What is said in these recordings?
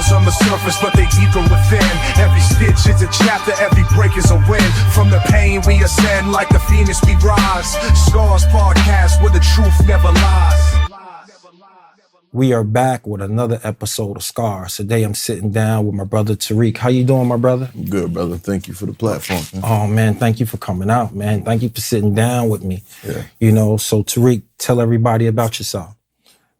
scars on the surface, but they deeper within. Every stitch is a chapter, every break is a win. From the pain we ascend, like the phoenix we rise. Scars Podcast, where the truth never lies. We are back with another episode of Scars. Today I'm sitting down with my brother Tariq. How you doing, my brother? Good, brother. Thank you for the platform, man. Oh, man, thank you for coming out, man. Thank you for sitting down with me. Yeah. You know, so Tariq, tell everybody about yourself.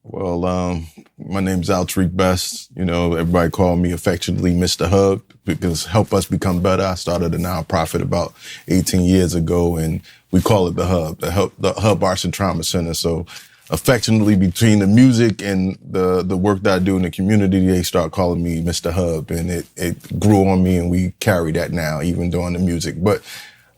Well, my name's Al-Tariq Bestt. You know, everybody call me affectionately Mr. Hubb because help us become better. I started a nonprofit about 18 years ago, and we call it the Hubb, the Hubb Arts and Trauma Center. So affectionately, between the music and the work that I do in the community, they start calling me Mr. Hubb, and it grew on me, and we carry that now, even doing the music. But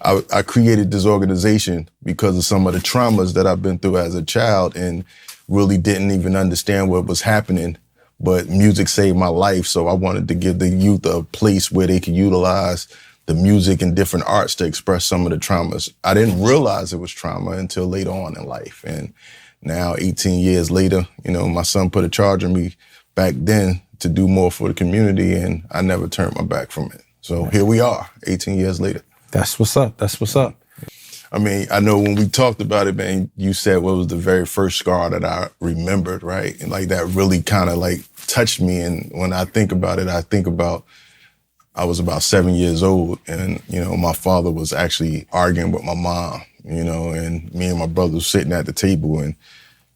I created this organization because of some of the traumas that I've been through as a child and really didn't even understand what was happening. But music saved my life, so I wanted to give the youth a place where they could utilize the music and different arts to express some of the traumas. I didn't realize it was trauma until later on in life. And now, 18 years later, you know, my son put a charge on me back then to do more for the community, and I never turned my back from it. So here we are, 18 years later. That's what's up. That's what's up. I mean, I know when we talked about it, man, you said what was the very first scar that I remembered, right? And like that really kind of like touched me. And when I think about it, I think about I was about 7 years old, and, you know, my father was actually arguing with my mom, you know, and me and my brother was sitting at the table, and,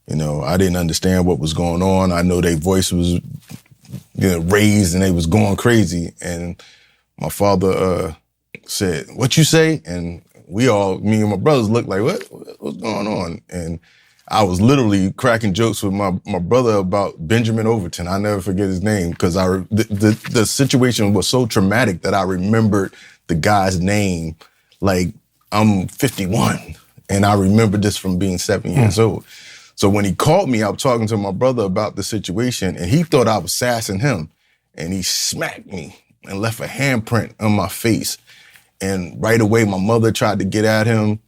you know, I didn't understand what was going on. I know their voice was, you know, raised and they was going crazy. And my father said, "What you say?" And we all, me and my brothers looked like, what's going on? And I was literally cracking jokes with my brother about Benjamin Overton. I never forget his name because the situation was so traumatic that I remembered the guy's name. Like, I'm 51 and I remember this from being 7 years old. So when he called me, I was talking to my brother about the situation, and he thought I was sassing him, and he smacked me and left a handprint on my face. And right away, my mother tried to get at him.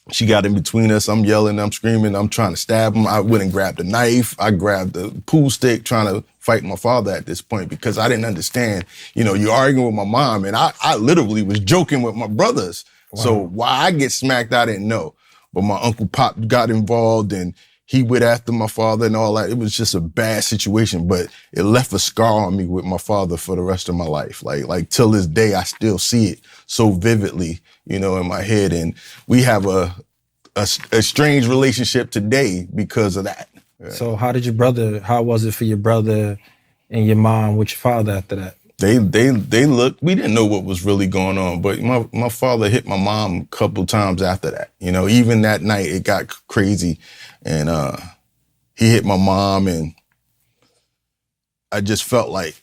She got in between us. I'm yelling, I'm screaming, I'm trying to stab him. I went and grabbed a knife. I grabbed the pool stick, trying to fight my father at this point because I didn't understand. You know, you're arguing with my mom, and I literally was joking with my brothers. Wow. So why I get smacked, I didn't know. But my Uncle Pop got involved, and he went after my father and all that. It was just a bad situation, but it left a scar on me with my father for the rest of my life. Like till this day, I still see it so vividly, you know, in my head. And we have a strange relationship today because of that. Yeah. So how was it for your brother and your mom with your father after that? They looked, we didn't know what was really going on, but my father hit my mom a couple times after that. You know, even that night, it got crazy. And he hit my mom, and I just felt like,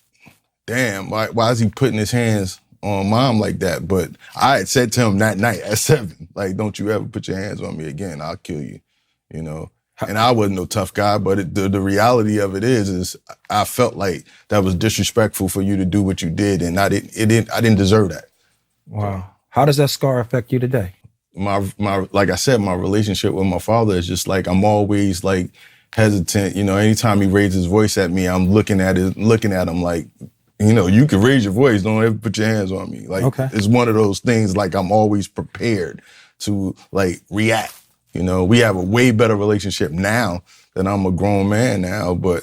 damn, why is he putting his hands on mom like that? But I had said to him that night at 7, like, don't you ever put your hands on me again, I'll kill you, you know? And I wasn't no tough guy, but the reality of it is I felt like that was disrespectful for you to do what you did, and I didn't deserve that. Wow. How does that scar affect you today? My like I said, my relationship with my father is just like, I'm always like hesitant. You know, anytime he raises his voice at me, I'm looking at him like, you know, you can raise your voice, don't ever put your hands on me. Like, okay. It's one of those things, like, I'm always prepared to like react. You know, we have a way better relationship now that I'm a grown man now, but,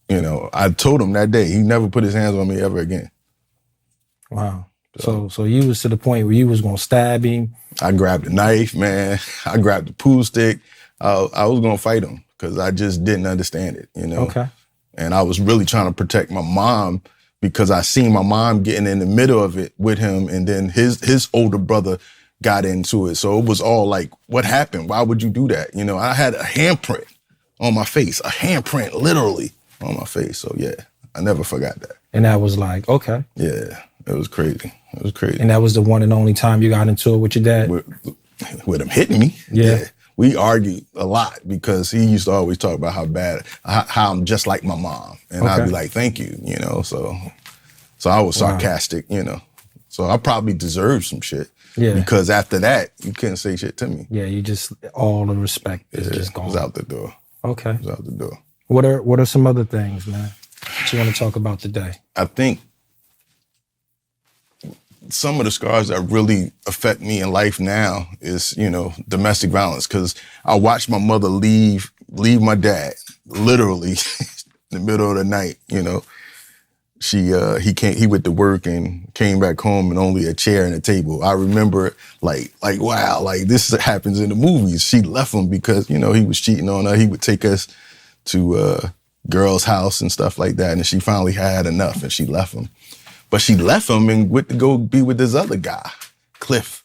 you know, I told him that day, he never put his hands on me ever again. Wow. So you was to the point where you was gonna stab him? I grabbed a knife, man. I grabbed the pool stick. I was gonna fight him because I just didn't understand it, you know? Okay. And I was really trying to protect my mom because I seen my mom getting in the middle of it with him, and then his older brother got into it. So it was all like, what happened? Why would you do that? You know, I had a handprint on my face, a handprint literally on my face. So yeah, I never forgot that. And that was like, okay. Yeah, it was crazy. It was crazy. And that was the one and only time you got into it with your dad? With him hitting me. Yeah. We argued a lot because he used to always talk about how I'm just like my mom. And okay. I'd be like, thank you, you know, so I was sarcastic, you know. So I probably deserved some shit. Yeah. Because after that, you couldn't say shit to me. Yeah, you just, all the respect is just gone. It was out the door. Okay. It was out the door. What are some other things, man? that you want to talk about today? I think some of the scars that really affect me in life now is, domestic violence. Because I watched my mother leave my dad, literally, in the middle of the night. He went to work and came back home and only a chair and a table. I remember like wow, like this happens in the movies. She left him because, he was cheating on her. He would take us to girl's house and stuff like that. And she finally had enough and she left him. But she left him and went to go be with this other guy, Cliff.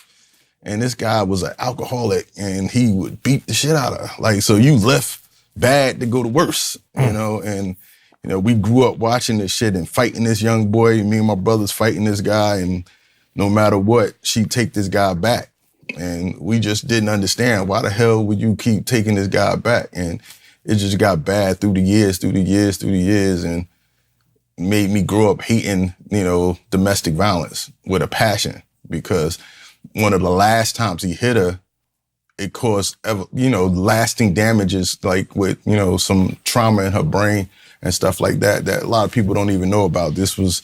And this guy was an alcoholic and he would beat the shit out of her. Like, so you left bad to go to worse, and we grew up watching this shit and fighting this young boy. Me and my brothers fighting this guy, and no matter what, she'd take this guy back. And we just didn't understand why the hell would you keep taking this guy back? And it just got bad through the years, and made me grow up hating, domestic violence with a passion, because one of the last times he hit her, it caused, lasting damages, like with, some trauma in her brain and stuff like that a lot of people don't even know about. This was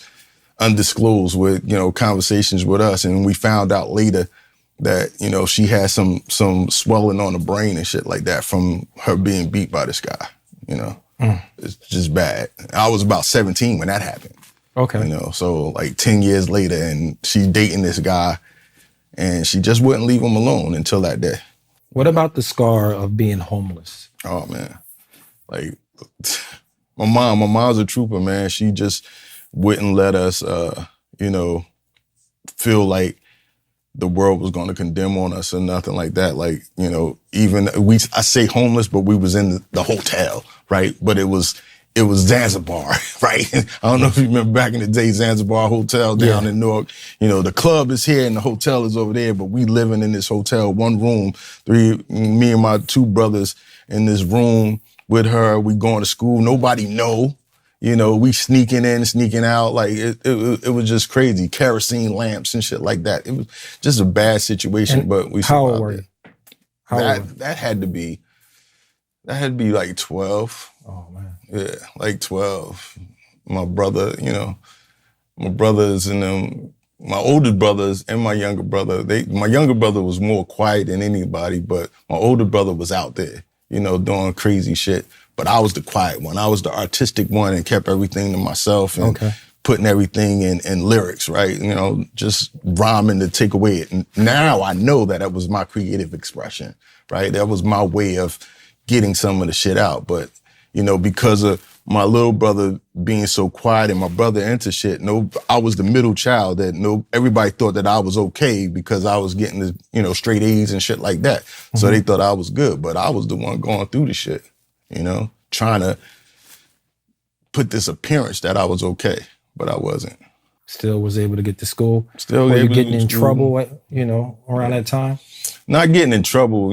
undisclosed with, conversations with us. And we found out later that, she had some swelling on the brain and shit like that from her being beat by this guy, It's just bad. I was about 17 when that happened. Okay. So like 10 years later, and she's dating this guy, and she just wouldn't leave him alone until that day. What about the scar of being homeless? Oh, man. Like, my mom's a trooper, man. She just wouldn't let us, feel like the world was going to condemn on us or nothing like that. Like, I say homeless, but we was in the hotel, right? But it was Zanzibar, right? I don't know if you remember back in the day, Zanzibar Hotel down in Newark. The club is here and the hotel is over there, but we living in this hotel, one room, me and my two brothers in this room with her. We going to school. Nobody know. We sneaking in, sneaking out. Like it was just crazy. Kerosene lamps and shit like that. It was just a bad situation, but we survived. How old were you? That had to be like 12. Oh, man. Yeah, like 12. My brother, my brothers and them, my older brothers and my younger brother, my younger brother was more quiet than anybody, but my older brother was out there, doing crazy shit. But I was the quiet one. I was the artistic one and kept everything to myself and putting everything in lyrics, right? Just rhyming to take away it. And now I know that was my creative expression, right? That was my way of getting some of the shit out. But, because of my little brother being so quiet and my brother into shit, I was the middle child that everybody thought that I was okay because I was getting the, straight A's and shit like that. Mm-hmm. So they thought I was good, but I was the one going through the shit, trying to put this appearance that I was okay, but I wasn't. Still was able to get to school? Still Were able you to getting get in to school. trouble, around that time? Not getting in trouble,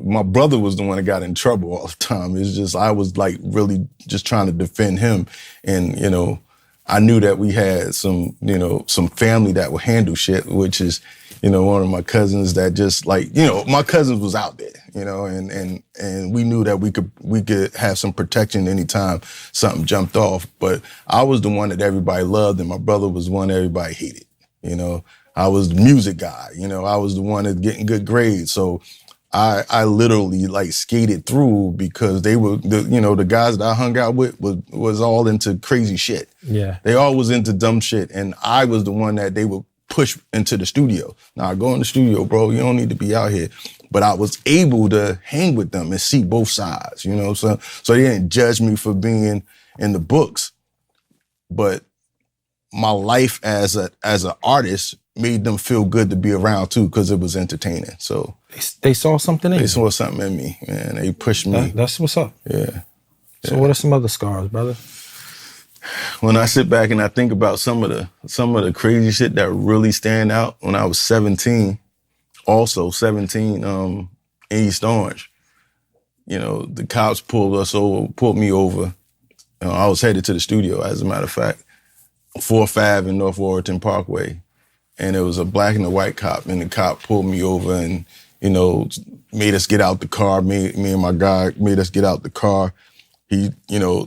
my brother was the one that got in trouble all the time. It's just, I was like really just trying to defend him. And, I knew that we had some family that would handle shit, which is, one of my cousins that just like, my cousins was out there, and we knew that we could have some protection anytime something jumped off. But I was the one that everybody loved, and my brother was the one everybody hated, I was the music guy, I was the one that's getting good grades. So I literally like skated through because they were, the guys that I hung out with was all into crazy shit. Yeah. They all was into dumb shit. And I was the one that they would push into the studio. Now, go in the studio, bro. You don't need to be out here. But I was able to hang with them and see both sides, So they didn't judge me for being in the books. But my life as an artist made them feel good to be around too, because it was entertaining. So they saw something in you. They saw something in me, man. They pushed me. That's what's up. Yeah. So what are some other scars, brother? When I sit back and I think about some of the crazy shit that really stand out, when I was 17, in East Orange, the cops pulled me over. I was headed to the studio, as a matter of fact, 4th Ave in North Warrington Parkway. And it was a black and a white cop, and the cop pulled me over and, made us get out the car. Me and my guy made us get out the car. He,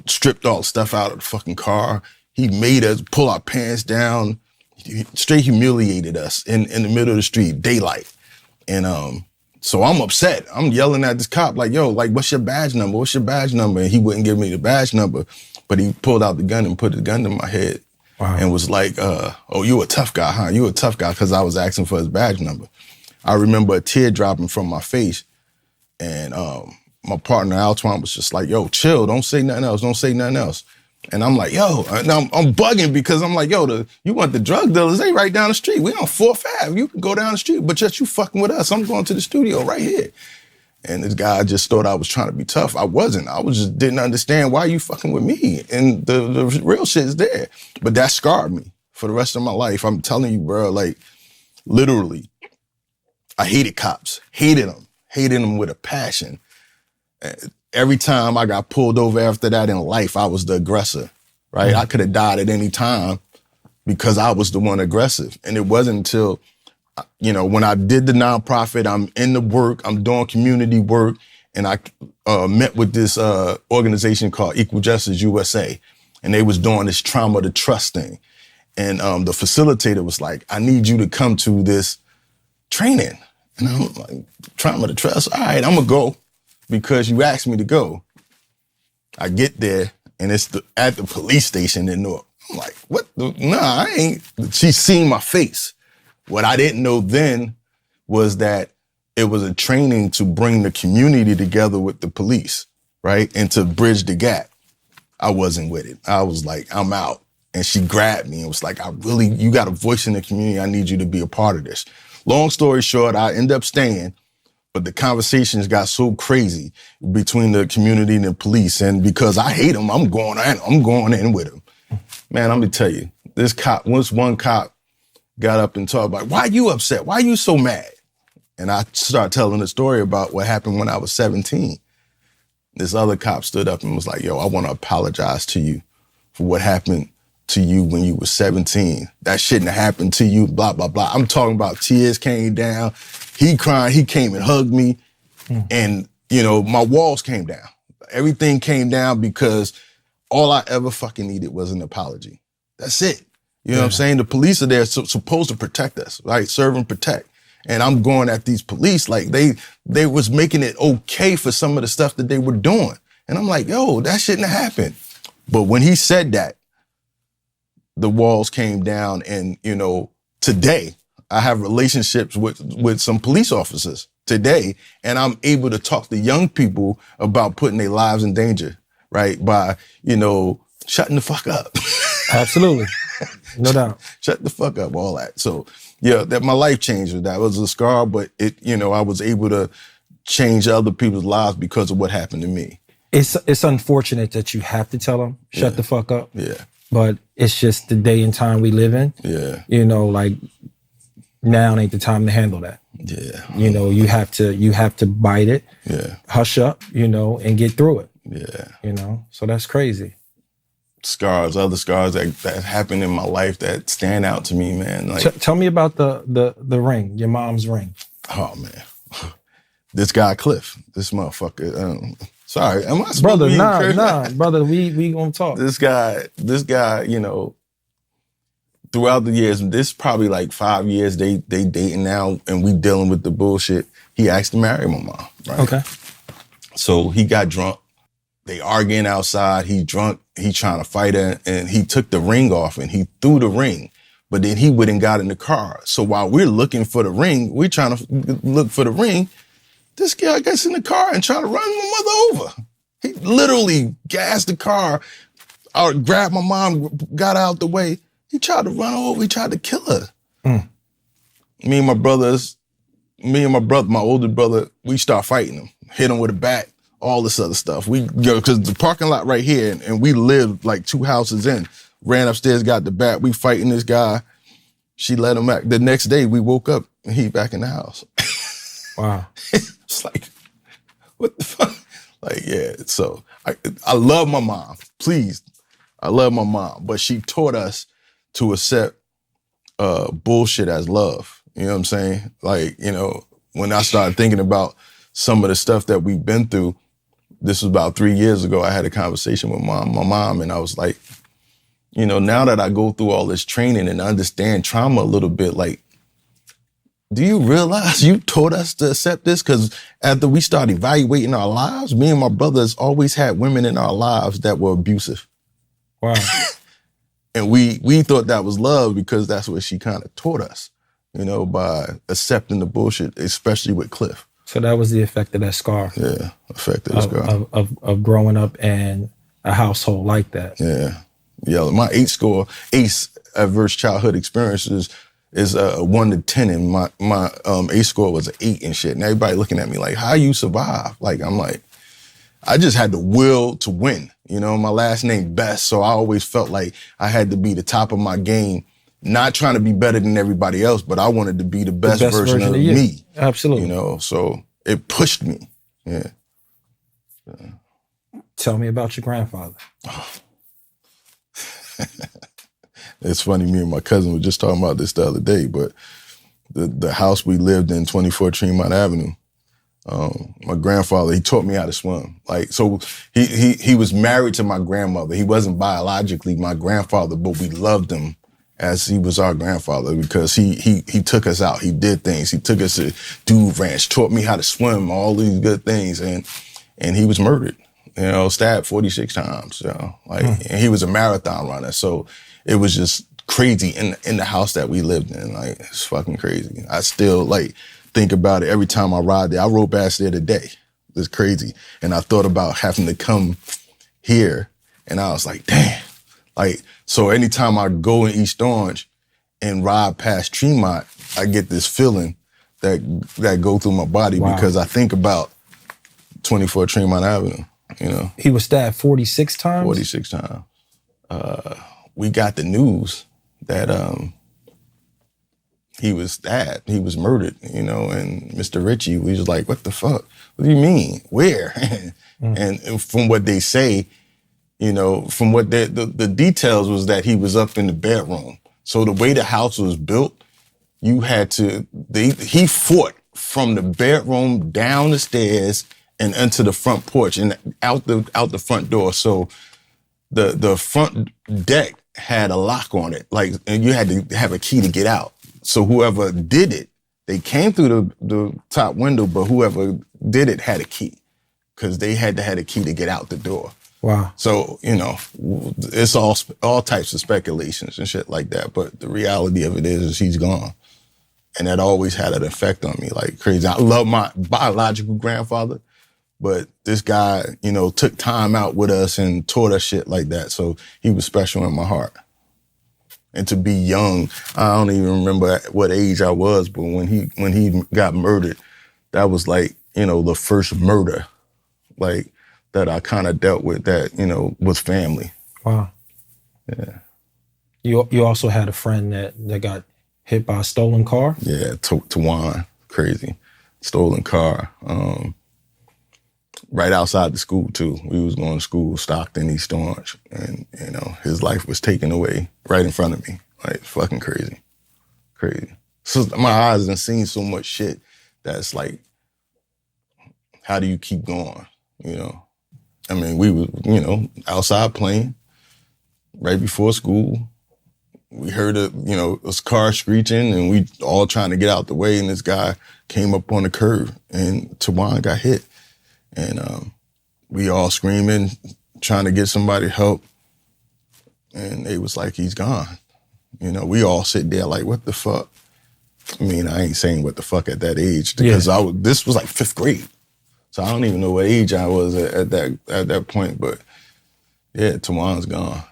stripped all the stuff out of the fucking car. He made us pull our pants down. He straight humiliated us in the middle of the street, daylight. And so I'm upset. I'm yelling at this cop like, yo, like, what's your badge number? What's your badge number? And he wouldn't give me the badge number, but he pulled out the gun and put the gun to my head. Wow. And was like, oh, you a tough guy, huh? You a tough guy, because I was asking for his badge number. I remember a tear dropping from my face. And my partner, Al-Tariq, was just like, yo, chill, don't say nothing else, don't say nothing else. And I'm like, yo, and I'm bugging because I'm like, yo, you want the drug dealers, they right down the street. We on 4th Ave. You can go down the street, but just you fucking with us. I'm going to the studio right here. And this guy just thought I was trying to be tough. I wasn't. I was just didn't understand why you fucking with me. And the real shit is there. But that scarred me for the rest of my life. I'm telling you, bro, like, literally, I hated cops. Hated them with a passion. Every time I got pulled over after that in life, I was the aggressor, right? I could have died at any time because I was the one aggressive. And it wasn't until, when I did the nonprofit, I'm in the work, I'm doing community work, and I met with this organization called Equal Justice USA, and they was doing this trauma to trust thing. And the facilitator was like, I need you to come to this training. And I'm like, trauma to trust? All right, I'm going to go. Because you asked me to go. I get there, and it's at the police station in Newark. I'm like, what? Nah, I ain't. She seen my face. What I didn't know then was that it was a training to bring the community together with the police, right? And to bridge the gap. I wasn't with it. I was like, I'm out. And she grabbed me and was like, you got a voice in the community. I need you to be a part of this. Long story short, I end up staying. But the conversations got so crazy between the community and the police. And because I hate them, I'm going in with them. Man, I'm going to tell you, once one cop got up and talked about, why you upset? Why you so mad? And I started telling the story about what happened when I was 17. This other cop stood up and was like, yo, I want to apologize to you for what happened to you when you were 17. That shouldn't have happened to you, blah, blah, blah. I'm talking about tears came down. He crying, he came and hugged me. And, my walls came down. Everything came down because all I ever fucking needed was an apology. That's it. You know what I'm saying? The police are there supposed to protect us, right? Serve and protect. And I'm going at these police like they was making it okay for some of the stuff that they were doing. And I'm like, yo, that shouldn't have happened. But when he said that, the walls came down. And, today, I have relationships with some police officers today, and I'm able to talk to young people about putting their lives in danger, right? By, shutting the fuck up. Absolutely. No doubt. Shut the fuck up, all that. So, yeah, that my life changed with that. It was a scar, but I was able to change other people's lives because of what happened to me. It's unfortunate that you have to tell them, shut the fuck up. Yeah. But it's just the day and time we live in. Yeah. Now ain't the time to handle that. Yeah. You have to bite it. Yeah. Hush up, and get through it. Yeah. So that's crazy. Other scars that happened in my life that stand out to me, man. Like, tell me about the ring, your mom's ring. Oh man. This guy Cliff, this motherfucker. Sorry, am I supposed brother, to be nah, brother, we gonna talk. This guy, throughout the years, this probably like 5 years, they dating now, and we dealing with the bullshit. He asked to marry my mom, right? Okay. So he got drunk. They arguing outside. He drunk. He trying to fight her, and he took the ring off and he threw the ring. But then he went and got in the car. So while we're looking for the ring, we're trying to look for the ring. This guy gets in the car and trying to run my mother over. He literally gassed the car, grabbed my mom, got out the way. He tried to run her over. He tried to kill her. Me and my older brother, we start fighting him, hit him with a bat, all this other stuff. We go, because the parking lot right here, and we lived like 2 houses in. Ran upstairs, got the bat. We fighting this guy. She let him back. The next day, we woke up and he back in the house. Wow. It's like, what the fuck? Like, yeah. So I love my mom. Please, I love my mom. But she taught us to accept bullshit as love. You know what I'm saying? Like, when I started thinking about some of the stuff that we've been through, this was about 3 years ago. I had a conversation with my mom, and I was like, you know, now that I go through all this training and understand trauma a little bit, like, do you realize you taught us to accept this? Because after we started evaluating our lives, me and my brothers always had women in our lives that were abusive. Wow. And we thought that was love because that's what she kind of taught us, you know, by accepting the bullshit, especially with Cliff. So that was the effect of that scar. Yeah, effect of the scar. Of growing up in a household like that. Yeah. Yeah, my ACE, adverse childhood experiences, is a 1 to 10, and my ACE score was an 8 and shit. And everybody looking at me like, how you survive? Like, I'm like, I just had the will to win. You know, my last name Bestt, so I always felt like I had to be the top of my game, not trying to be better than everybody else, but I wanted to be the best version of me. Absolutely. You know, so it pushed me. Yeah. Tell me about your grandfather. It's funny, me and my cousin were just talking about this the other day, but the house we lived in, 24 Tremont Avenue, my grandfather, he taught me how to swim. Like, so he was married to my grandmother. He wasn't biologically my grandfather, but we loved him as he was our grandfather because he took us out. He did things. He took us to Dude Ranch, taught me how to swim, all these good things. And he was murdered, you know, stabbed 46 times, you know, like, and he was a marathon runner. So it was just crazy in the house that we lived in. Like, it's fucking crazy. I still, like, think about it every time I ride there. I rode past there today. It's crazy. And I thought about having to come here, and I was like, damn. Like, so anytime I go in East Orange and ride past Tremont, I get this feeling that go through my body because I think about 24 Tremont Avenue, you know. He was stabbed 46 times? 46 times. We got the news that he was stabbed, he was murdered, you know, and Mr. Ritchie, we was like, what the fuck? What do you mean? Where? And from what they say, you know, from what the details was that he was up in the bedroom. So the way the house was built, you had to, he fought from the bedroom down the stairs and into the front porch and out the front door. So the front deck had a lock on it, like, and you had to have a key to get out. So whoever did it, they came through the top window, but whoever did it had a key because they had to have a key to get out the door. Wow. So, you know, it's all types of speculations and shit like that. But the reality of it is he's gone. And that always had an effect on me like crazy. I love my biological grandfather, but this guy, you know, took time out with us and taught us shit like that. So he was special in my heart. And to be young, I don't even remember what age I was, but when he got murdered, that was like, you know, the first murder, like, that I kind of dealt with that, you know, was family. Wow. Yeah. You also had a friend that got hit by a stolen car? Yeah, Tawan, crazy. Stolen car. Right outside the school, too. We was going to school, Stockton, East Orange, and, you know, his life was taken away right in front of me. Like, fucking crazy. Crazy. So my eyes have seen so much shit that's like, how do you keep going, you know? I mean, we were, you know, outside playing right before school. We heard a car screeching and we all trying to get out the way, and this guy came up on the curb and Tawan got hit. And we all screaming, trying to get somebody help. And they was like, he's gone. You know, we all sit there like, what the fuck? I mean, I ain't saying what the fuck at that age because this was like 5th grade. So I don't even know what age I was at that point, but yeah, Tawan's gone.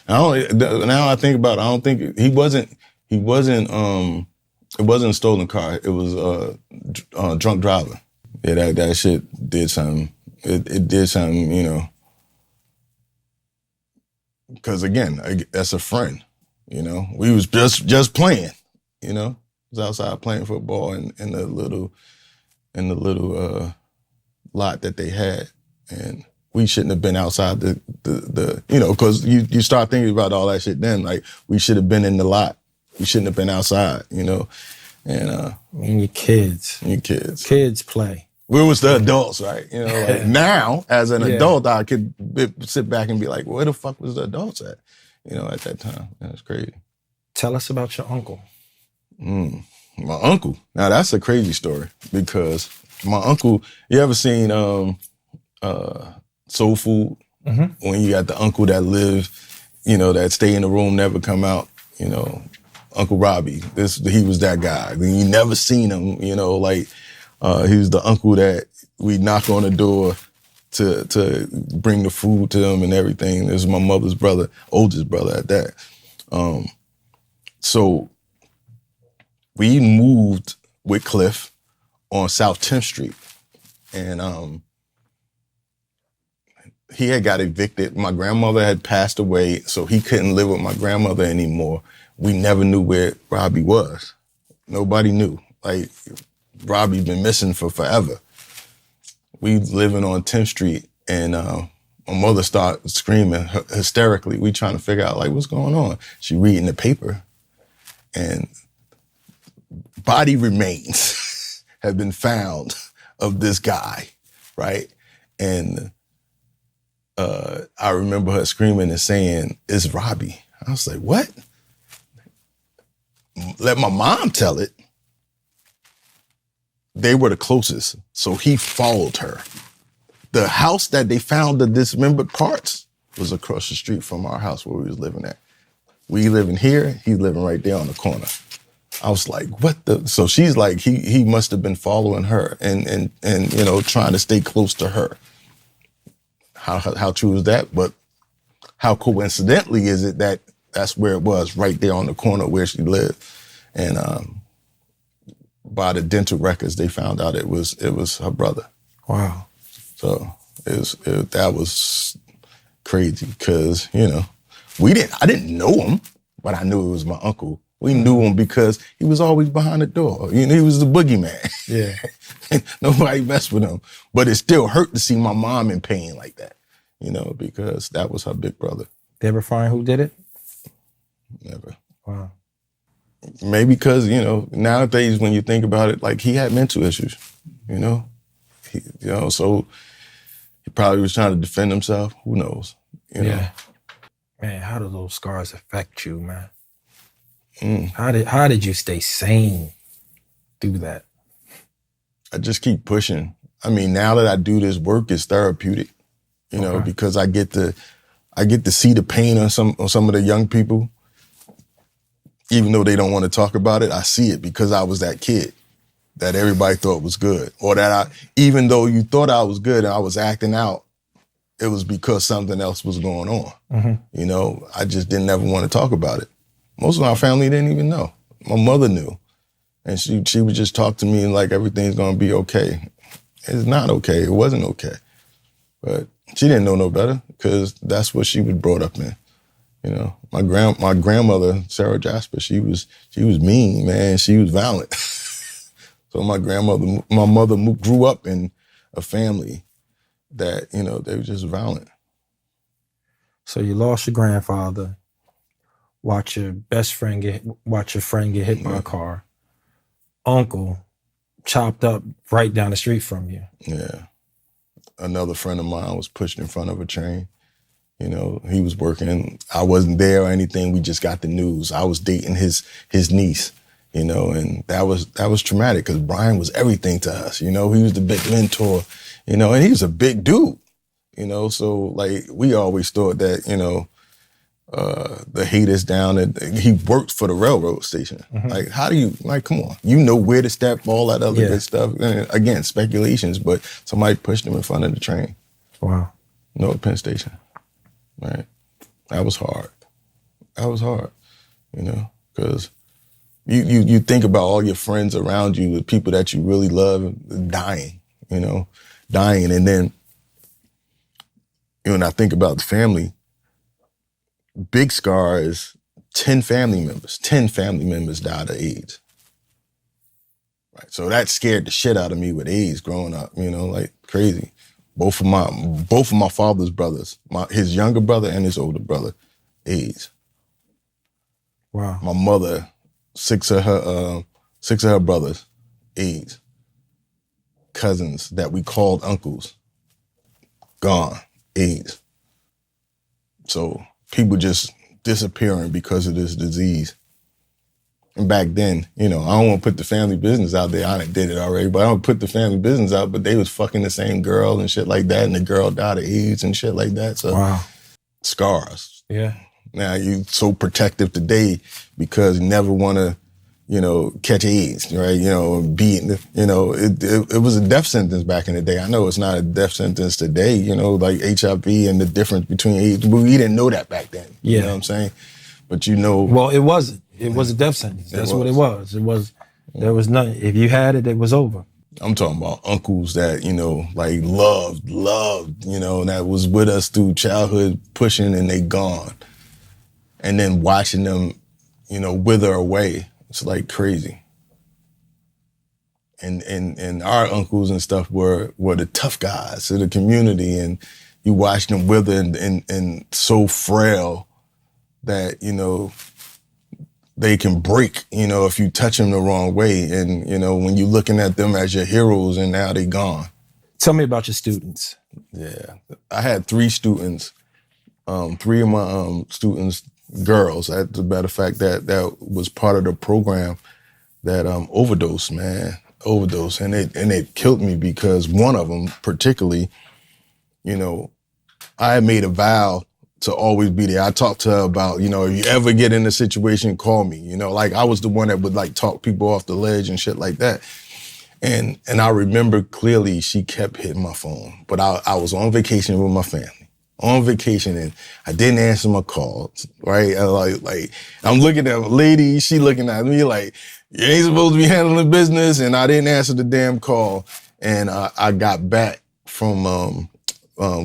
Now I think about it, I don't think it wasn't a stolen car. It was drunk driving. Yeah, that shit did something. It did something, you know. Because again, that's a friend, you know. We was just playing, you know. Was outside playing football in the little lot that they had, and we shouldn't have been outside the you know, because you start thinking about all that shit then, like, we should have been in the lot. We shouldn't have been outside, you know. And your kids. Kids play. Where was the adults, right? You know, like now as an Yeah. adult, I could sit back and be like, where the fuck was the adults at? You know, at that time. That's crazy. Tell us about your uncle. My uncle. Now that's a crazy story because my uncle, you ever seen Soul Food? Mm-hmm. When you got the uncle that live, you know, that stay in the room, never come out, you know, Uncle Robbie. He was that guy. You never seen him, you know, like he was the uncle that we knock on the door to bring the food to him and everything. This is my mother's brother, oldest brother at that. So we moved with Cliff on South 10th Street, and he had got evicted. My grandmother had passed away, so he couldn't live with my grandmother anymore. We never knew where Robbie was. Nobody knew. Like, Robbie's been missing for forever. We living on 10th Street, and my mother started screaming hysterically. We trying to figure out, like, what's going on? She reading the paper, and body remains have been found of this guy, right? And I remember her screaming and saying, "It's Robbie." I was like, what? Let my mom tell it. They were the closest, so he followed her. The house that they found the dismembered parts was across the street from our house where we was living at. We living here, he's living right there on the corner. I was like, what the? So she's like, he must have been following her and you know, trying to stay close to her. How true is that? But how coincidentally is it that that's where it was, right there on the corner where she lived? And by the dental records, they found out it was her brother. Wow. So that was crazy because, you know, I didn't know him, but I knew it was my uncle. We knew him because he was always behind the door. You know, he was the boogeyman. Yeah. Nobody messed with him. But it still hurt to see my mom in pain like that, you know, because that was her big brother. They ever find who did it? Never. Wow. Maybe because, you know, nowadays when you think about it, like he had mental issues, you know? So he probably was trying to defend himself. Who knows? You know? Man, how do those scars affect you, man? How did you stay sane through that? I just keep pushing. I mean, now that I do this work, it's therapeutic, you know, because I get to see the pain on some of the young people. Even though they don't want to talk about it, I see it because I was that kid that everybody thought was good. Or that even though you thought I was good and I was acting out, it was because something else was going on. Mm-hmm. You know, I just didn't ever want to talk about it. Most of my family didn't even know. My mother knew. And she would just talk to me like everything's going to be okay. It's not okay. It wasn't okay. But she didn't know no better because that's what she was brought up in. You know, my grandmother, Sarah Jasper, she was mean, man. She was violent. So my mother grew up in a family that, you know, they were just violent. So you lost your grandfather, watch your friend get hit by a car. Uncle chopped up right down the street from you. Yeah. Another friend of mine was pushed in front of a train. You know, he was working. I wasn't there or anything. We just got the news. I was dating his niece, you know, and that was traumatic because Brian was everything to us. You know, he was the big mentor, you know, and he was a big dude, you know. So like we always thought that, you know, the hate is down. And he worked for the railroad station. Mm-hmm. Like, how do you, like, come on, you know where to step, all that other good stuff. And again, speculations, but somebody pushed him in front of the train. Wow. No, Penn Station. Right. That was hard. You know, because you think about all your friends around you, the people that you really love dying. And then, when I think about the family, big scar is 10 family members died of AIDS. Right. So that scared the shit out of me with AIDS growing up, you know, like crazy. Both of my father's brothers, his younger brother and his older brother, AIDS. Wow. My mother, six of her brothers, AIDS. cousins that we called uncles, gone, AIDS. So people just disappearing because of this disease. And back then, I don't want to put the family business out there. I did it already, but I don't put the family business out, but they was fucking the same girl and shit like that, and the girl died of AIDS and shit like that. So Wow. Scars. Yeah. Now you so protective today because you never want to, catch AIDS, right? It was a death sentence back in the day. I know it's not a death sentence today, like HIV and the difference between AIDS. But we didn't know that back then. Yeah. You know what I'm saying? But Well, it wasn't. It was a death sentence. That's what it was. There was nothing. If you had it, it was over. I'm talking about uncles that, like loved, that was with us through childhood pushing and they gone. And then watching them, wither away. It's like crazy. And our uncles and stuff were the tough guys of the community, and you watch them wither and so frail that, they can break, if you touch them the wrong way. And, when you're looking at them as your heroes and now they gone. Tell me about your students. Yeah. I had 3 students, 3 of my students, girls. As a matter of fact, that was part of the program that overdosed. And it killed me because one of them particularly, I had made a vow to always be there. I talked to her about, if you ever get in a situation, call me. Like I was the one that would like talk people off the ledge and shit like that. And I remember clearly she kept hitting my phone, but I was on vacation with my family, and I didn't answer my calls, right? Like I'm looking at a lady, she looking at me like, you ain't supposed to be handling business, and I didn't answer the damn call. And I got back from,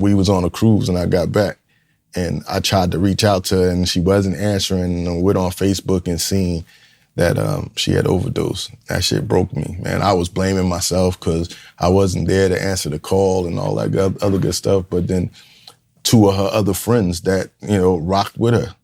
we was on a cruise and I got back. And I tried to reach out to her and she wasn't answering. And went on Facebook and seen that she had overdosed. That shit broke me, man. I was blaming myself because I wasn't there to answer the call and all that other good stuff. But then 2 of her other friends that, rocked with her,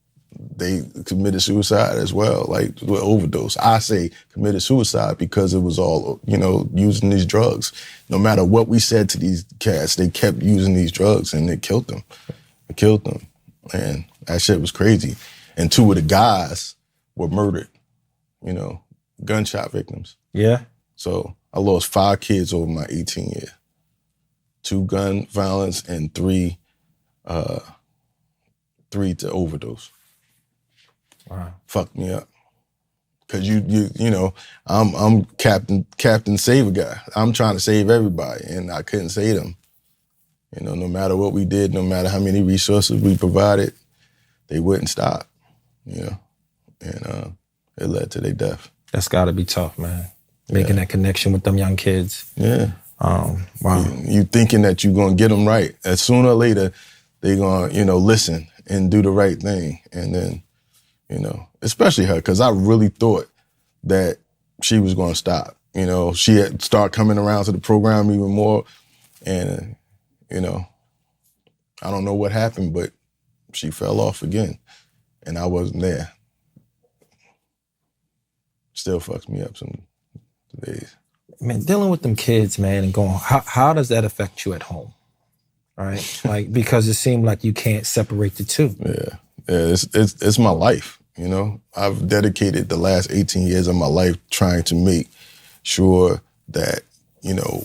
they committed suicide as well, like with overdose. I say committed suicide because it was all, using these drugs. No matter what we said to these cats, they kept using these drugs and it killed them. And that shit was crazy. And 2 of the guys were murdered, gunshot victims. Yeah. So I lost 5 kids over my 18 years. 2 gun violence and 3 to overdose. Wow. Fucked me up. Cause I'm Captain Save guy. I'm trying to save everybody and I couldn't save them. No matter what we did, no matter how many resources we provided, they wouldn't stop, and it led to their death. That's gotta be tough, man. Making that connection with them young kids. Yeah. Wow. You thinking that you're gonna get them right. As sooner or later, they gonna, listen and do the right thing. And then, especially her, because I really thought that she was gonna stop. She had started coming around to the program even more. And, I don't know what happened, but she fell off again. And I wasn't there. Still fucks me up some days. Man, dealing with them kids, man, and going, how does that affect you at home? Right? Like, because it seemed like you can't separate the 2. Yeah, it's my life, I've dedicated the last 18 years of my life trying to make sure that,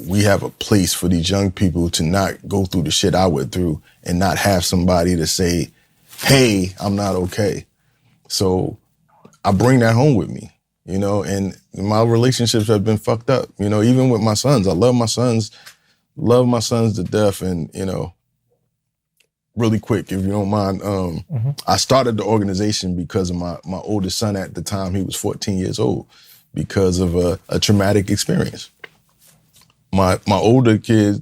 we have a place for these young people to not go through the shit I went through and not have somebody to say, hey, I'm not okay. So I bring that home with me, and my relationships have been fucked up, even with my sons. I love my sons to death. And, really quick, if you don't mind, I started the organization because of my oldest son at the time. He was 14 years old because of a traumatic experience. My older kid's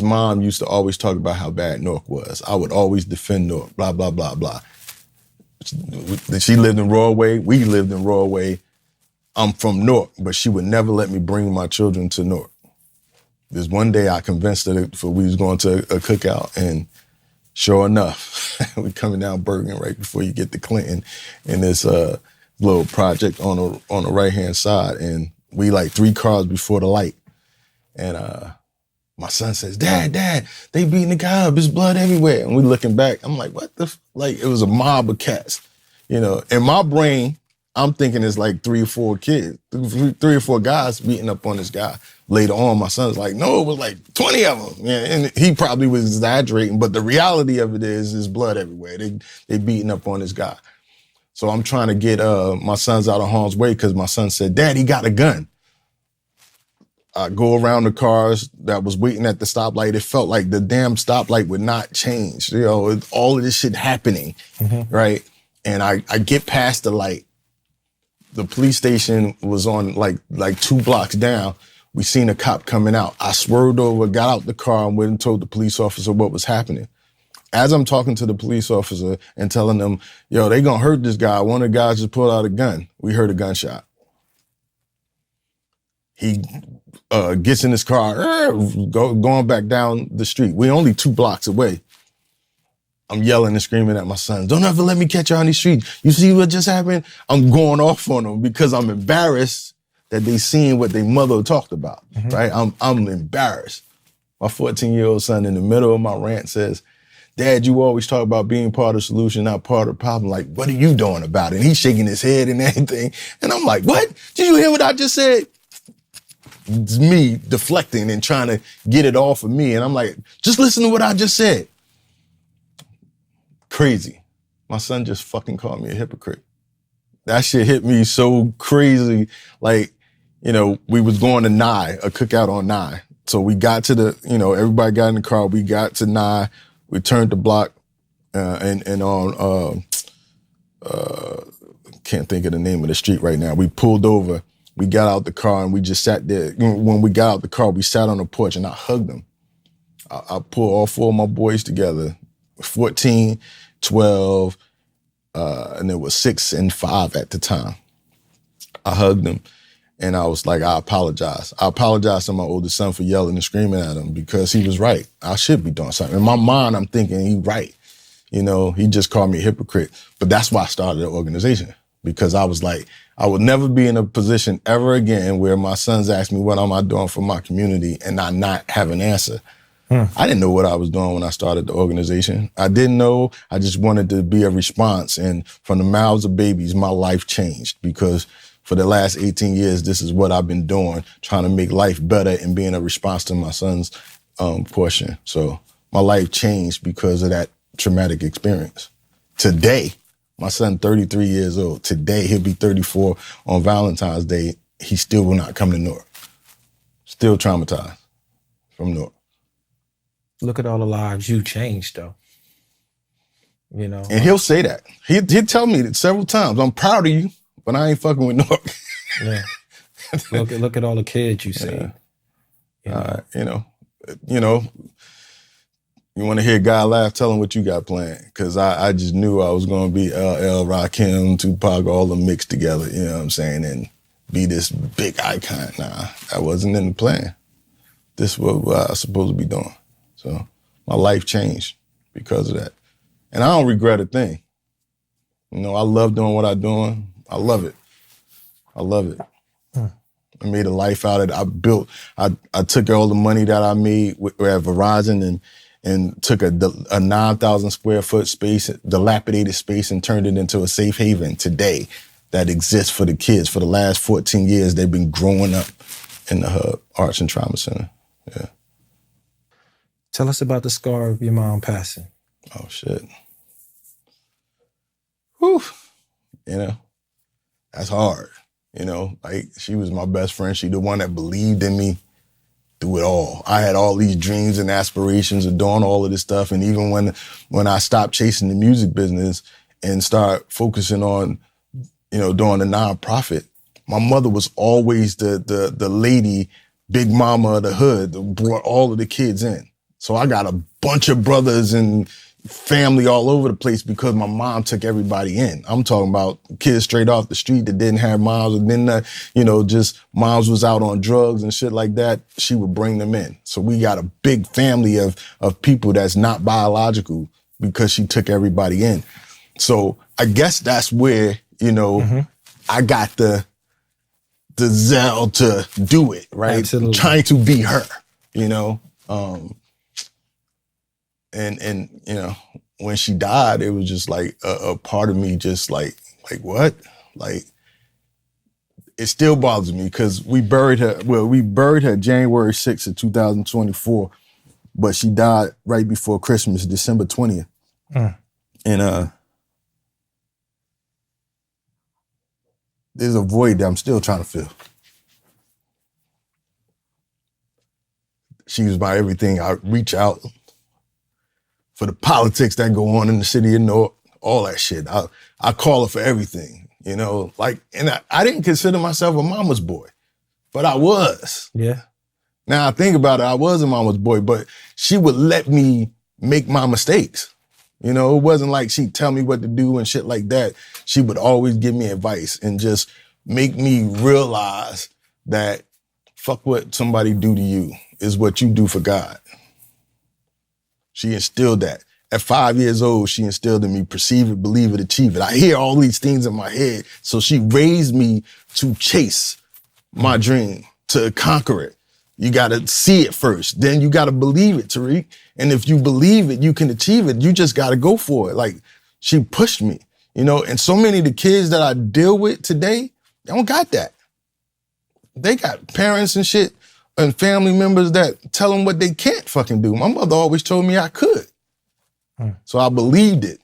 mom used to always talk about how bad Newark was. I would always defend Newark, blah, blah, blah, blah. She lived in Royal. We lived in Royal. I'm from Newark, but she would never let me bring my children to Newark. There's one day I convinced her that we was going to a cookout, and sure enough, we coming down Bergen right before you get to Clinton, and this little project on the right-hand side, and We like 3 cars before the light. And my son says, Dad, they beating the guy up. There's blood everywhere. And we looking back. I'm like, what the like, it was a mob of cats. You know, in my brain, I'm thinking it's like 3 or 4 kids, 3 or 4 guys beating up on this guy. Later on, my son's like, no, it was like 20 of them. Yeah, and he probably was exaggerating, but the reality of it is there's blood everywhere. They beating up on this guy. So I'm trying to get my sons out of harm's way because my son said, Dad, he got a gun. I go around the cars that was waiting at the stoplight. It felt like the damn stoplight would not change. You know, all of this shit happening, right? And I get past the light. The police station was on like 2 blocks down. We seen a cop coming out. I swerved over, got out the car, and went and told the police officer what was happening. As I'm talking to the police officer and telling them, yo, they gonna hurt this guy, one of the guys just pulled out a gun. We heard a gunshot. He gets in his car, going back down the street. We only 2 blocks away. I'm yelling and screaming at my son, don't ever let me catch you on these streets. You see what just happened? I'm going off on them because I'm embarrassed that they seen what their mother talked about, right? I'm embarrassed. My 14-year-old son in the middle of my rant says, Dad, you always talk about being part of the solution, not part of the problem. Like, what are you doing about it? And he's shaking his head and everything. And I'm like, what? Did you hear what I just said? It's me deflecting and trying to get it off of me. And I'm like, just listen to what I just said. Crazy. My son just fucking called me a hypocrite. That shit hit me so crazy. Like, you know, we was going to Nye, a cookout on Nye. So we got to the, you know, everybody got in the car. We got to Nye. We turned the block and on, can't think of the name of the street right now. We pulled over. We got out the car and we just sat there. When we got out the car, we sat on the porch and I hugged them. I pulled all 4 of my boys together, 14, 12, and there was 6 and 5 at the time. I hugged them and I was like, I apologize. I apologize to my oldest son for yelling and screaming at him because he was right. I should be doing something. In my mind, I'm thinking he's right. You know, he just called me a hypocrite. But that's why I started the organization, because I was like, I would never be in a position ever again where my sons ask me, what am I doing for my community? And I not have an answer. I didn't know what I was doing when I started the organization. I didn't know. I just wanted to be a response. And from the mouths of babies, my life changed because for the last 18 years, this is what I've been doing, trying to make life better and being a response to my son's portion. So my life changed because of that traumatic experience. Today, my son, 33 years old. Today, he'll be 34 on Valentine's Day. He still will not come to Newark. Still traumatized from Newark. Look at all the lives you changed, though. You know, and he'll say that. He'll tell me that several times. I'm proud of you, but I ain't fucking with Newark. Yeah. Look at all the kids you saved. Yeah. You want to hear a guy laugh? Tell him what you got planned, because I just knew I was going to be LL, Rakim, Tupac, all them mixed together. You know what I'm saying, and be this big icon. Nah, that wasn't in the plan. This is what I was supposed to be doing. So my life changed because of that. And I don't regret a thing. You know, I love doing what I'm doing. I love it. I love it. I made a life out of it. I took all the money that I made at Verizon and took a 9,000 square foot space, dilapidated space, and turned it into a safe haven today that exists for the kids. For the last 14 years, they've been growing up in the Hubb Arts and Trauma Center. Yeah. Tell us about the scar of your mom passing. Oh, shit. Whew. You know, that's hard. You know, like, she was my best friend. She the one that believed in me through it all. I had all these dreams and aspirations of doing all of this stuff. And even when I stopped chasing the music business and start focusing on, you know, doing the nonprofit, my mother was always the lady, big mama of the hood that brought all of the kids in. So I got a bunch of brothers and family all over the place because my mom took everybody in. I'm talking about kids straight off the street that didn't have moms, and then, you know, just moms was out on drugs and shit like that. She would bring them in. So we got a big family of people that's not biological because she took everybody in. So I guess that's where, you know, I got the the zeal to do it, right? Absolutely. Trying to be her, you know? And you know, when she died, it was just like a part of me just like what? Like, it still bothers me because we buried her January 6th of 2024, but she died right before Christmas, December 20th. And there's a void that I'm still trying to fill. She was my everything. I reach out for the politics that go on in the city of Newark, all that shit. I call her for everything, you know? Like, and I didn't consider myself a mama's boy, but I was. Yeah. Now I think about it, I was a mama's boy, but she would let me make my mistakes. You know, it wasn't like she'd tell me what to do and shit like that. She would always give me advice and just make me realize that fuck what somebody do to you is what you do for God. She instilled that. At 5 years old, she instilled in me, perceive it, believe it, achieve it. I hear all these things in my head. So she raised me to chase my dream, to conquer it. You gotta see it first. Then you gotta believe it, Tariq. And if you believe it, you can achieve it. You just gotta go for it. Like, she pushed me, you know? And so many of the kids that I deal with today, they don't got that. They got parents and shit and family members that tell them what they can't fucking do. My mother always told me I could. So I believed it,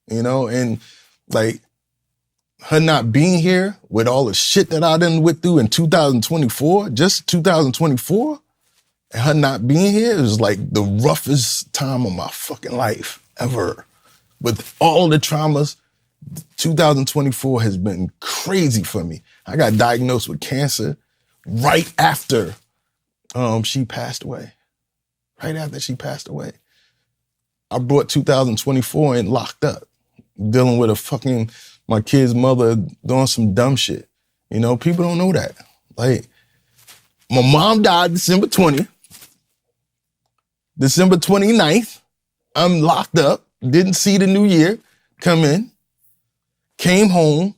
you know? And like, her not being here with all the shit that I done went through in 2024, just 2024, and her not being here is like the roughest time of my fucking life ever. With all the traumas, 2024 has been crazy for me. I got diagnosed with cancer right after she passed away. Right after she passed away. I brought 2024 in locked up, dealing with my kid's mother doing some dumb shit. You know, people don't know that. Like, my mom died December 20th. December 29th, I'm locked up, didn't see the new year come in, came home,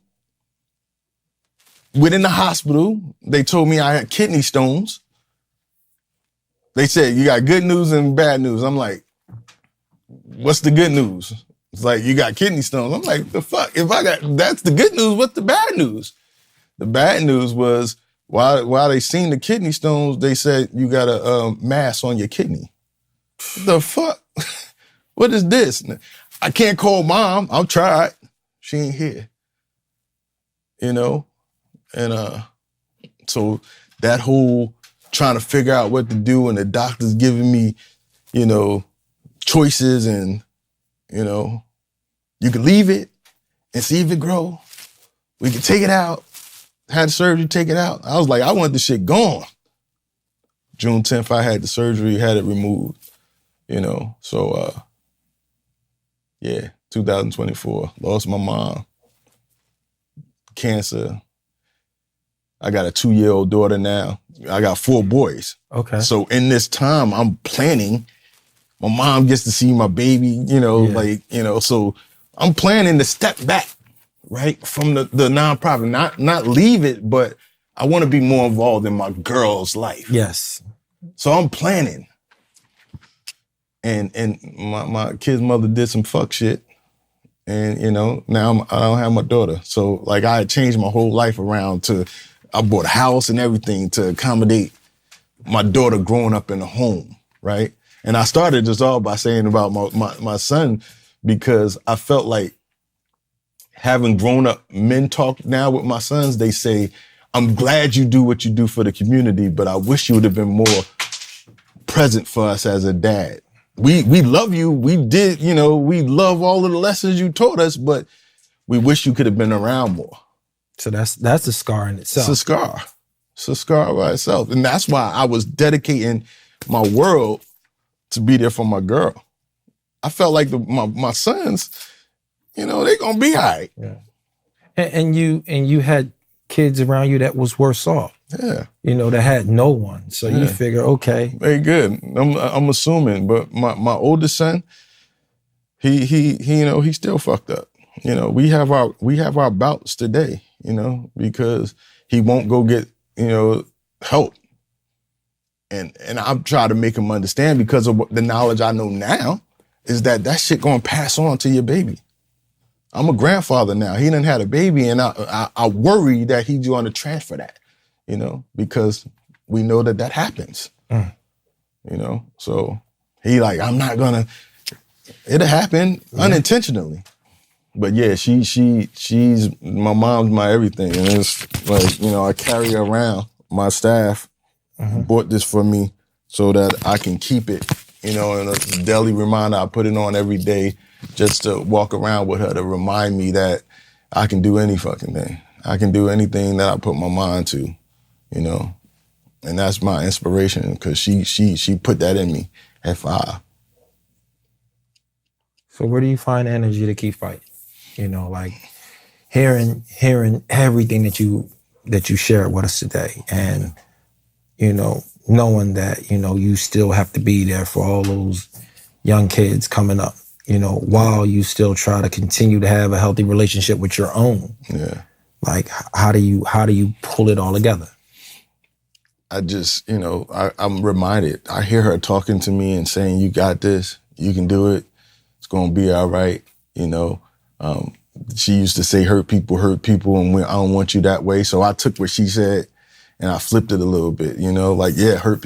went in the hospital. They told me I had kidney stones. They said, you got good news and bad news. I'm like, what's the good news? It's like, you got kidney stones. I'm like, the fuck? That's the good news, what's the bad news? The bad news was, while they seen the kidney stones, they said, you got a mass on your kidney. The fuck? What is this? I can't call mom. I'll try it. She ain't here. You know? And so that whole trying to figure out what to do and the doctor's giving me, you know, choices and, you know, you can leave it and see if it grow. We can take it out. Had surgery, take it out. I was like, I want this shit gone. June 10th, I had the surgery, had it removed, you know. So, yeah, 2024, lost my mom, cancer. I got a 2-year-old daughter now. I got 4 boys. Okay. So in this time, I'm planning. My mom gets to see my baby, you know, like, you know, so I'm planning to step back, right, from the nonprofit, not leave it, but I want to be more involved in my girl's life. Yes. So I'm planning. And my kid's mother did some fuck shit. And, you know, now I don't have my daughter. So, like, I had changed my whole life around I bought a house and everything to accommodate my daughter growing up in a home, right? And I started this all by saying about my son, because I felt like having grown up, men talk now with my sons, they say, I'm glad you do what you do for the community, but I wish you would have been more present for us as a dad. We love you. We did, you know, we love all of the lessons you taught us, but we wish you could have been around more. So that's a scar in itself. It's a scar. It's a scar by itself. And that's why I was dedicating my world to be there for my girl. I felt like my sons, you know, they gonna be all right. Yeah. And you had kids around you that was worse off. Yeah. You know, that had no one. So you figure, okay. Very good. I'm assuming, but my oldest son, he you know, he's still fucked up. You know, we have our bouts today, you know, because he won't go get help. And I'm trying to make him understand, because of the knowledge I know now, is that shit gonna pass on to your baby. I'm a grandfather now. He done had a baby, and I worry that he's going to transfer that, because we know that happens, So he like, I'm not gonna. It'll happen unintentionally, but yeah, she's my mom's my everything, and it's like I carry her around. My staff bought this for me so that I can keep it, and a daily reminder. I put it on every day, just to walk around with her, to remind me that I can do any fucking thing. I can do anything that I put my mind to, and that's my inspiration, because she put that in me at 5. So where do you find energy to keep fighting? Like hearing everything that you shared with us today, and knowing that you still have to be there for all those young kids coming up, while you still try to continue to have a healthy relationship with your own. Yeah. Like, how do you pull it all together? I just, I'm reminded. I hear her talking to me and saying, "You got this. You can do it. It's gonna be all right." She used to say, hurt people, and I don't want you that way. So I took what she said and I flipped it a little bit, hurt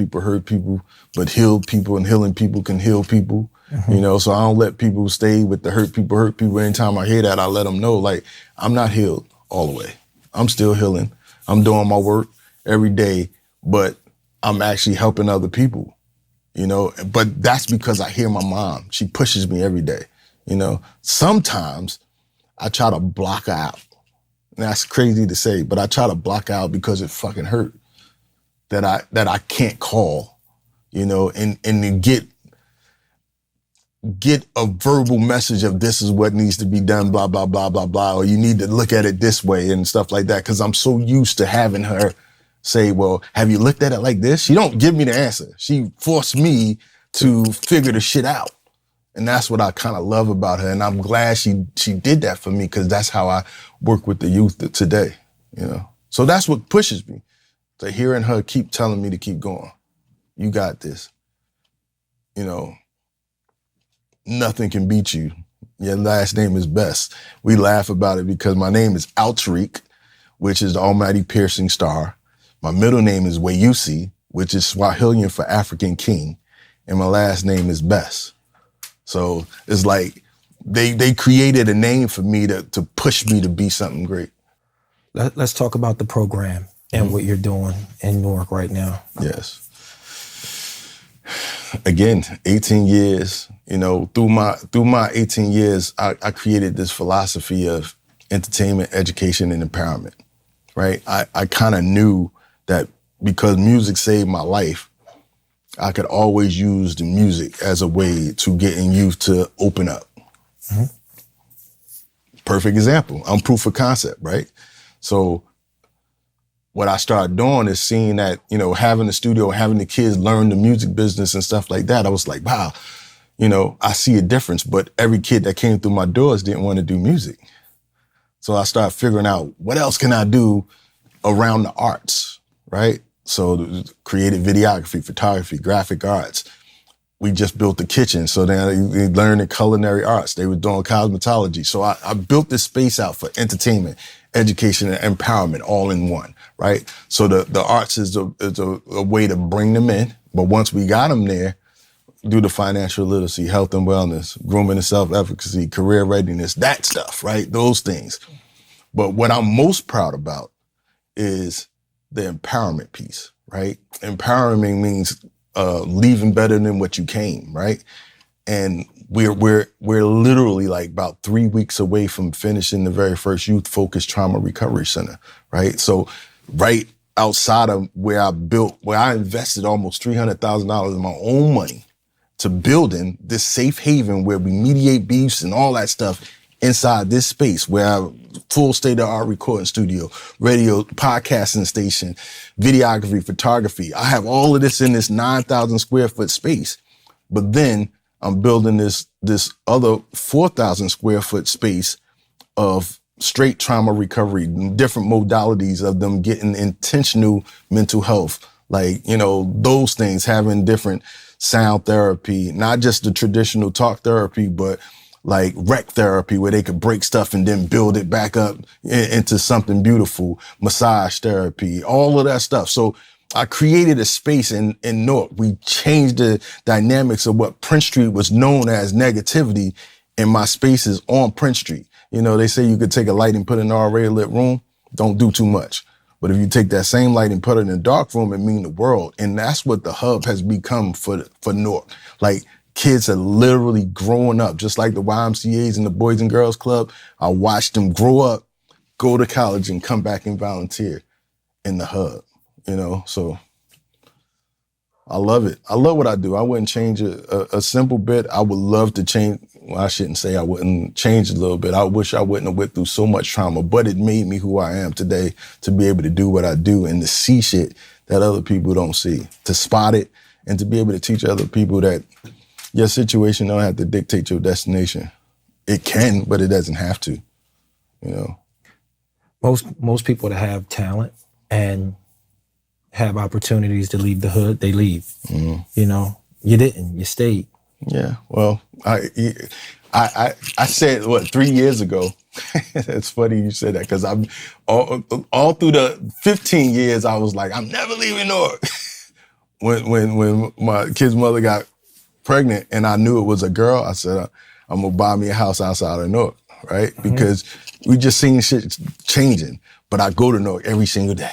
people, but healed people and healing people can heal people. So I don't let people stay with the hurt people. Anytime I hear that, I let them know, like, I'm not healed all the way. I'm still healing. I'm doing my work every day, but I'm actually helping other people, but that's because I hear my mom. She pushes me every day. Sometimes I try to block her out. And that's crazy to say, but I try to block her out because it fucking hurt that I can't call, and then get a verbal message of this is what needs to be done, blah, blah, blah, blah, blah, or you need to look at it this way and stuff like that. Cause I'm so used to having her say, well, have you looked at it like this? She don't give me the answer. She forced me to figure the shit out. And that's what I kind of love about her. And I'm glad she did that for me, because that's how I work with the youth today, So that's what pushes me, to hearing her keep telling me to keep going. You got this. Nothing can beat you. Your last name is Bestt. We laugh about it because my name is Al-Tariq, which is the almighty piercing star. My middle name is Wayusi, which is Swahilian for African king. And my last name is Bestt. So it's like they created a name for me to push me to be something great. Let's talk about the program and what you're doing in Newark right now. Yes. Again, 18 years, through my 18 years, I created this philosophy of entertainment, education, and empowerment, right? I kind of knew that because music saved my life, I could always use the music as a way to getting youth to open up. Mm-hmm. Perfect example. I'm proof of concept, right? So what I started doing is seeing that, having the studio, having the kids learn the music business and stuff like that. I was like, wow, I see a difference, but every kid that came through my doors didn't want to do music. So I started figuring out, what else can I do around the arts, right? So creative videography, photography, graphic arts. We just built the kitchen. So then they learned the culinary arts. They were doing cosmetology. So I built this space out for entertainment, education, and empowerment all in one, right? So the arts is a way to bring them in. But once we got them there, do the financial literacy, health and wellness, grooming and self-efficacy, career readiness, that stuff, right? Those things. But what I'm most proud about is the empowerment piece, right? Empowering means leaving better than what you came, right? And we're literally like about 3 weeks away from finishing the very first youth-focused trauma recovery center, right? So right outside of where I invested almost $300,000 of my own money to building this safe haven where we mediate beefs and all that stuff inside this space, where I have full state-of-art recording studio, radio, podcasting station, videography, photography. I have all of this in this 9,000 square foot space. But then I'm building this other 4,000 square foot space of straight trauma recovery, different modalities of them getting intentional mental health, like, you know, those things, having different sound therapy, not just the traditional talk therapy, but like rec therapy where they could break stuff and then build it back up into something beautiful, massage therapy, all of that stuff. So I created a space in Newark. We changed the dynamics of what Prince Street was known as negativity, and my space is on Prince Street. You know, they say you could take a light and put it in an already lit room. Don't do too much. But if you take that same light and put it in a dark room, it means the world. And that's what the Hubb has become for Newark. Like, kids are literally growing up, just like the YMCAs and the Boys and Girls Club. I watched them grow up, go to college, and come back and volunteer in the Hubb, you know? So I love it. I love what I do. I wouldn't change a simple bit. I would love to change. Well, I shouldn't say I wouldn't change a little bit. I wish I wouldn't have went through so much trauma, but it made me who I am today, to be able to do what I do and to see shit that other people don't see, to spot it, and to be able to teach other people that your situation don't have to dictate your destination. It can, but it doesn't have to, you know. Most people that have talent and have opportunities to leave the hood, they leave. Mm-hmm. You know, you didn't. You stayed. Yeah. Well, I said, 3 years ago. It's funny you said that, because I'm all through the 15 years I was like, I'm never leaving Newark. when my kid's mother got pregnant and I knew it was a girl, I said, I'm gonna buy me a house outside of Newark, right? Mm-hmm. Because we just seen shit changing. But I go to Newark every single day.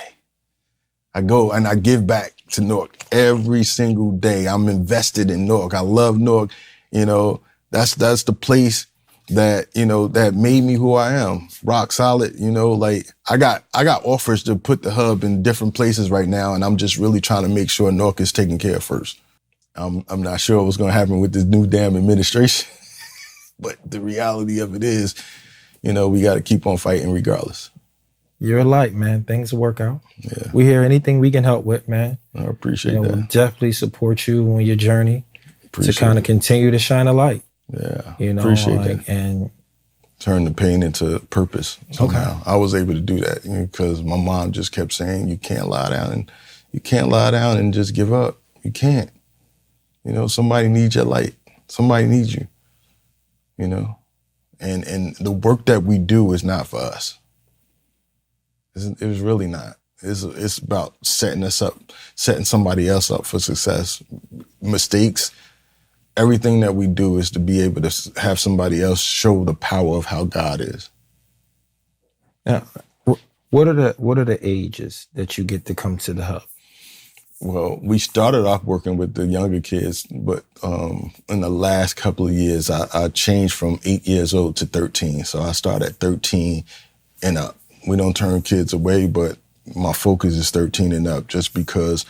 I go and I give back to Newark every single day. I'm invested in Newark. I love Newark. You know, that's the place that, you know, that made me who I am. Rock solid. You know, like I got offers to put the Hubb in different places right now, and I'm just really trying to make sure Newark is taken care of first. I'm not sure what's going to happen with this new damn administration, but the reality of it is, you know, we got to keep on fighting regardless. You're a light, man. Things will work out. Yeah. We hear anything we can help with, man. I appreciate that. We'll definitely support you on your journey to kind of continue to shine a light. Yeah. You know, appreciate that. And turn the pain into purpose somehow. Okay. I was able to do that because my mom just kept saying, you can't lie down and just give up. You can't. You know, somebody needs your light. Somebody needs you. You know, and the work that we do is not for us. It was really not. It's about setting somebody else up for success. Mistakes, everything that we do is to be able to have somebody else show the power of how God is. Now, what are the ages that you get to come to the Hubb? Well, we started off working with the younger kids, but in the last couple of years, I changed from 8 years old to 13. So I started at 13 and up. We don't turn kids away, but my focus is 13 and up, just because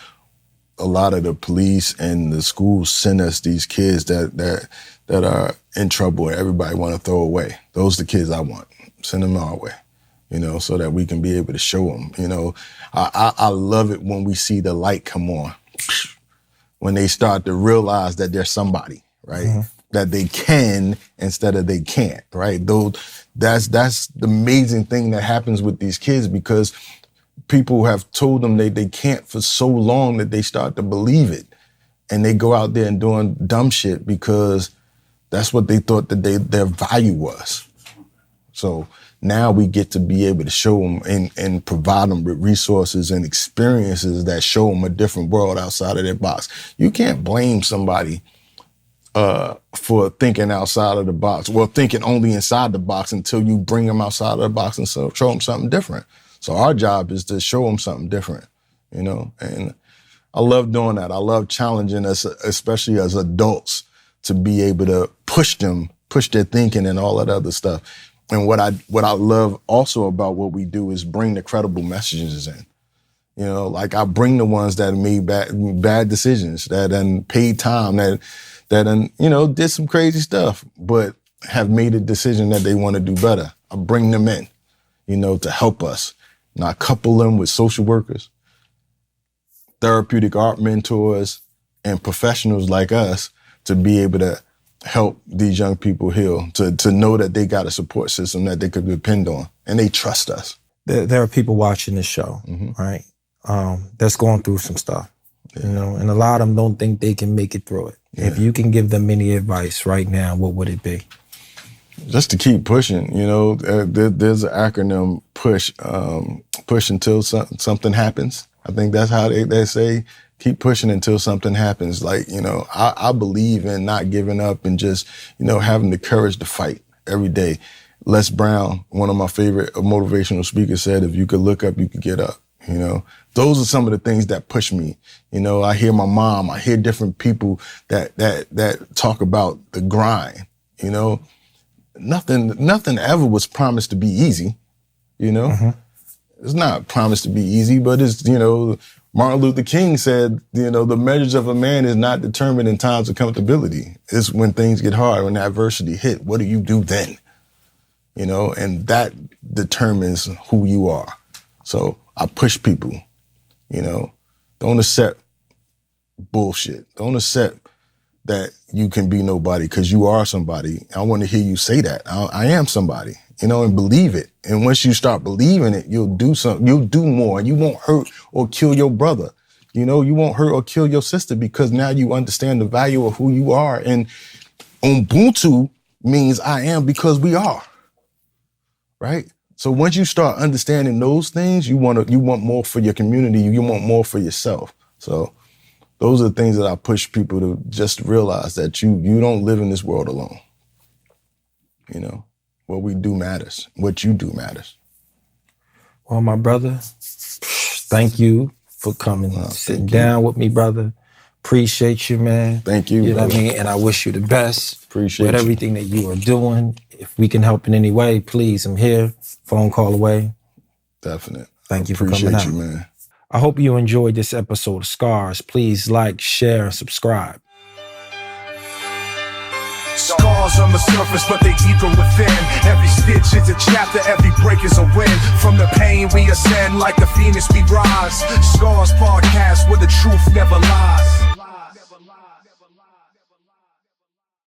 a lot of the police and the schools send us these kids that are in trouble and everybody want to throw away. Those are the kids I want. Send them our way, you know, so that we can be able to show them. You know, I love it when we see the light come on, when they start to realize that they're somebody, right? Mm-hmm. That they can instead of they can't, right? That's the amazing thing that happens with these kids, because people have told them they can't for so long that they start to believe it. And they go out there and doing dumb shit because that's what they thought that their value was. So now we get to be able to show them and provide them with resources and experiences that show them a different world outside of their box. You can't blame somebody for thinking outside of the box, well, thinking only inside the box, until you bring them outside of the box and show them something different. So our job is to show them something different, you know, and I love doing that. I love challenging us, especially as adults, to be able to push their thinking and all that other stuff. And what I love also about what we do is bring the credible messages in. You know, like I bring the ones that made bad decisions, that done paid time, that you know, did some crazy stuff, but have made a decision that they want to do better. I bring them in, you know, to help us. And I couple them with social workers, therapeutic art mentors, and professionals like us to be able to help these young people heal, to know that they got a support system that they could depend on, and they trust us. There are people watching this show, right? That's going through some stuff, you know, and a lot of them don't think they can make it through it. Yeah. If you can give them any advice right now, what would it be? Just to keep pushing, you know. There's an acronym, push, push until something happens. I think that's how they say, keep pushing until something happens. Like, you know, I believe in not giving up and just, you know, having the courage to fight every day. Les Brown, one of my favorite motivational speakers, said, if you could look up, you could get up. You know, those are some of the things that push me. You know, I hear my mom, I hear different people that talk about the grind. You know, nothing ever was promised to be easy. You know, it's not promised to be easy, but it's, you know, Martin Luther King said, you know, the measures of a man is not determined in times of comfortability. It's when things get hard, when adversity hit. What do you do then? You know, and that determines who you are. So I push people, you know, don't accept bullshit. Don't accept that you can be nobody because you are somebody. I want to hear you say that. I am somebody, you know, and believe it. And once you start believing it, you'll do something, you'll do more. You won't hurt or kill your brother. You know, you won't hurt or kill your sister because now you understand the value of who you are. And Ubuntu means I am because we are, right? So once you start understanding those things, you want more for your community, you want more for yourself. So those are the things that I push people to just realize, that you don't live in this world alone. You know, what we do matters. What you do matters. Well, my brother, thank you for coming, sitting down with me, brother. Appreciate you, man. Thank you. You know what I mean? And I wish you the best. Appreciate with everything that you are doing. If we can help in any way, please, I'm here. Phone call away. Definite. Thank you for coming out. Appreciate you, man. I hope you enjoyed this episode of Scars. Please like, share, and subscribe. Scars on the surface, but they deeper within. Every stitch is a chapter, every break is a win. From the pain we ascend, like the phoenix we rise. Scars podcast where the truth never lies.